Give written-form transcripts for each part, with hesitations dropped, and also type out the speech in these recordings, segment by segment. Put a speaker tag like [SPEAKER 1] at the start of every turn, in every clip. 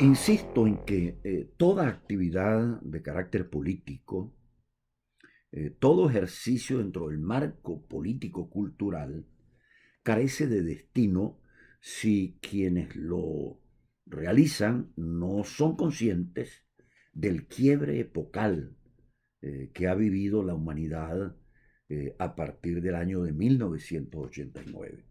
[SPEAKER 1] Insisto en que toda actividad de carácter político, todo ejercicio dentro del marco político-cultural, carece de destino si quienes lo realizan no son conscientes del quiebre epocal que ha vivido la humanidad a partir del año de 1989.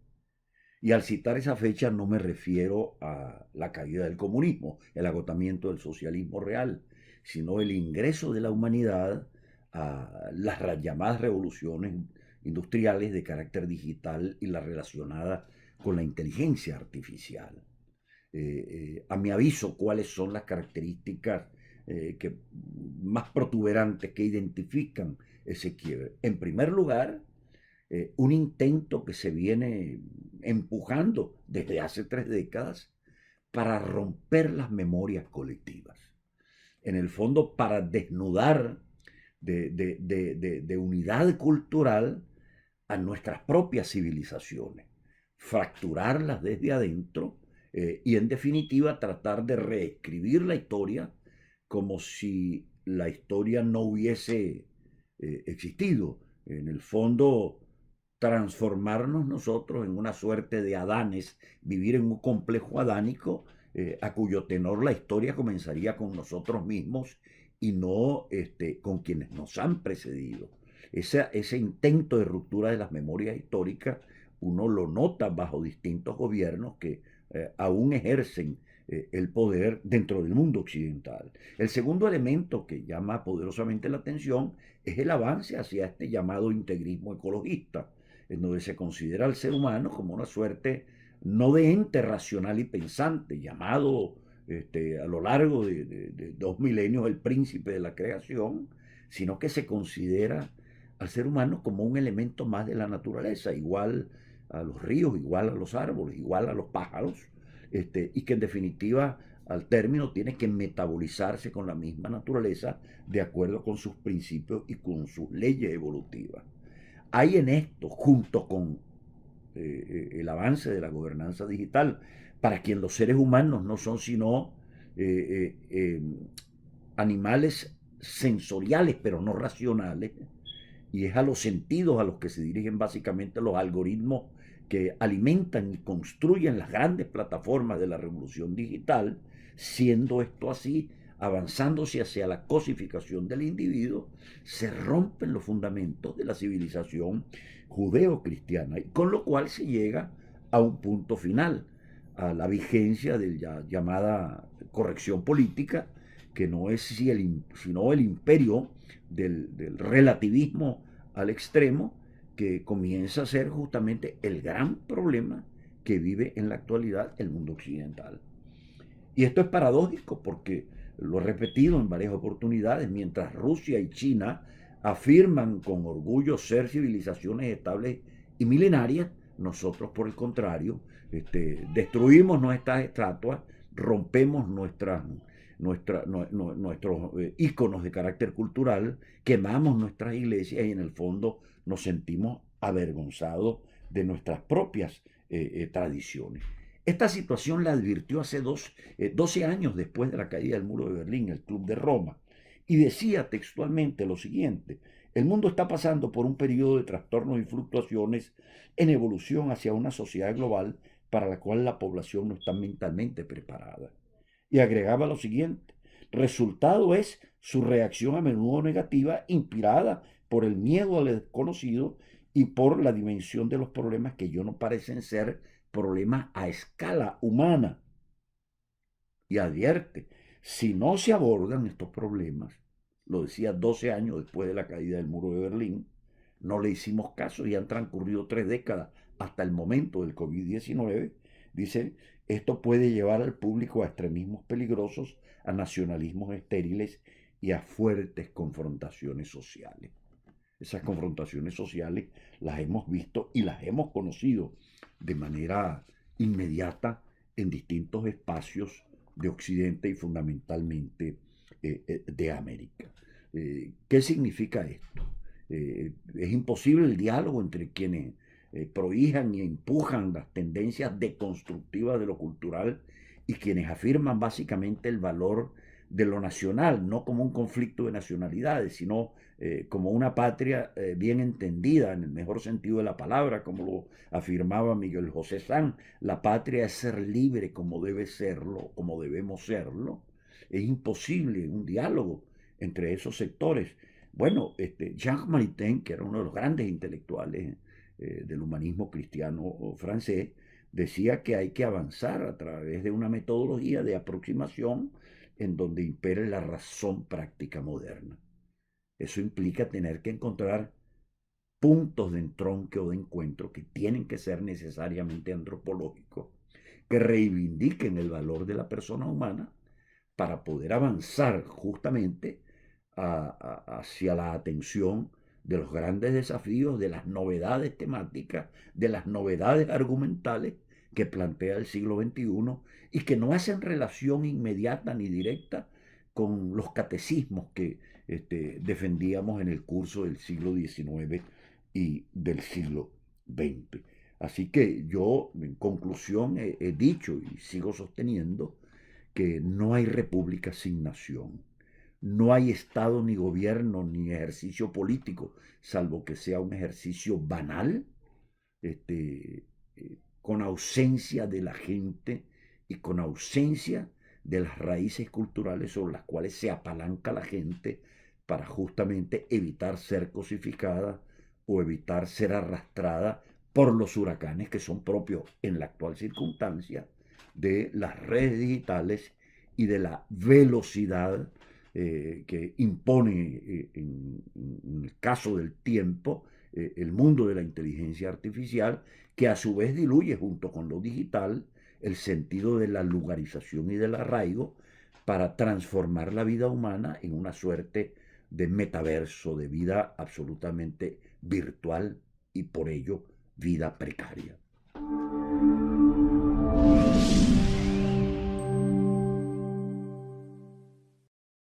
[SPEAKER 1] Y al citar esa fecha no me refiero a la caída del comunismo, el agotamiento del socialismo real, sino el ingreso de la humanidad a las llamadas revoluciones industriales de carácter digital y la relacionada con la inteligencia artificial. A mi aviso, ¿cuáles son las características más protuberantes que identifican ese quiebre? En primer lugar, un intento que se viene empujando desde hace 3 décadas para romper las memorias colectivas. En el fondo, para desnudar de unidad cultural a nuestras propias civilizaciones, fracturarlas desde adentro y en definitiva tratar de reescribir la historia como si la historia no hubiese existido. En el fondo, transformarnos nosotros en una suerte de Adanes, vivir en un complejo adánico a cuyo tenor la historia comenzaría con nosotros mismos y no con quienes nos han precedido. Ese intento de ruptura de las memorias históricas uno lo nota bajo distintos gobiernos que aún ejercen el poder dentro del mundo occidental. El segundo elemento que llama poderosamente la atención es el avance hacia este llamado integrismo ecologista, en donde se considera al ser humano como una suerte no de ente racional y pensante, llamado a lo largo de 2 milenios el príncipe de la creación, sino que se considera al ser humano como un elemento más de la naturaleza, igual a los ríos, igual a los árboles, igual a los pájaros, y que en definitiva al término tiene que metabolizarse con la misma naturaleza de acuerdo con sus principios y con sus leyes evolutivas. Hay en esto, junto con el avance de la gobernanza digital, para quien los seres humanos no son sino animales sensoriales, pero no racionales, y es a los sentidos a los que se dirigen básicamente los algoritmos que alimentan y construyen las grandes plataformas de la revolución digital, siendo esto así, avanzándose hacia la cosificación del individuo, se rompen los fundamentos de la civilización judeo-cristiana, con lo cual se llega a un punto final, a la vigencia de la llamada corrección política, que no es sino el imperio del relativismo al extremo, que comienza a ser justamente el gran problema que vive en la actualidad el mundo occidental. Y esto es paradójico porque lo he repetido en varias oportunidades, mientras Rusia y China afirman con orgullo ser civilizaciones estables y milenarias, nosotros por el contrario destruimos nuestras estatuas, rompemos nuestros íconos de carácter cultural, quemamos nuestras iglesias y en el fondo nos sentimos avergonzados de nuestras propias tradiciones. Esta situación la advirtió hace 12 años después de la caída del muro de Berlín, el Club de Roma, y decía textualmente lo siguiente: el mundo está pasando por un periodo de trastornos y fluctuaciones en evolución hacia una sociedad global para la cual la población no está mentalmente preparada. Y agregaba lo siguiente: resultado es su reacción a menudo negativa, inspirada por el miedo al desconocido y por la dimensión de los problemas que ya no parecen ser problemas a escala humana. Y advierte, si no se abordan estos problemas, lo decía 12 años después de la caída del muro de Berlín, no le hicimos caso y han transcurrido 3 décadas hasta el momento del COVID-19, dice, esto puede llevar al público a extremismos peligrosos, a nacionalismos estériles y a fuertes confrontaciones sociales. Esas confrontaciones sociales las hemos visto y las hemos conocido de manera inmediata en distintos espacios de Occidente y fundamentalmente de América. ¿Qué significa esto? Es imposible el diálogo entre quienes prohijan y empujan las tendencias deconstructivas de lo cultural y quienes afirman básicamente el valor de lo nacional, no como un conflicto de nacionalidades, sino como una patria bien entendida en el mejor sentido de la palabra, como lo afirmaba Miguel José Sanz. La patria es ser libre como debe serlo, como debemos serlo. Es imposible un diálogo entre esos sectores. Bueno, Jacques Maritain, que era uno de los grandes intelectuales del humanismo cristiano francés, decía que hay que avanzar a través de una metodología de aproximación en donde impere la razón práctica moderna. Eso implica tener que encontrar puntos de entronque o de encuentro que tienen que ser necesariamente antropológicos, que reivindiquen el valor de la persona humana para poder avanzar justamente hacia la atención de los grandes desafíos, de las novedades temáticas, de las novedades argumentales que plantea el siglo XXI y que no hacen relación inmediata ni directa con los catecismos que defendíamos en el curso del siglo XIX y del siglo XX. Así que yo, en conclusión, he dicho y sigo sosteniendo que no hay república sin nación. No hay Estado, ni gobierno, ni ejercicio político, salvo que sea un ejercicio banal, con ausencia de la gente y con ausencia de las raíces culturales sobre las cuales se apalanca la gente para justamente evitar ser cosificada o evitar ser arrastrada por los huracanes que son propios en la actual circunstancia de las redes digitales y de la velocidad que impone en el caso del tiempo el mundo de la inteligencia artificial, que a su vez diluye junto con lo digital el sentido de la lugarización y del arraigo para transformar la vida humana en una suerte de metaverso, de vida absolutamente virtual y por ello vida precaria.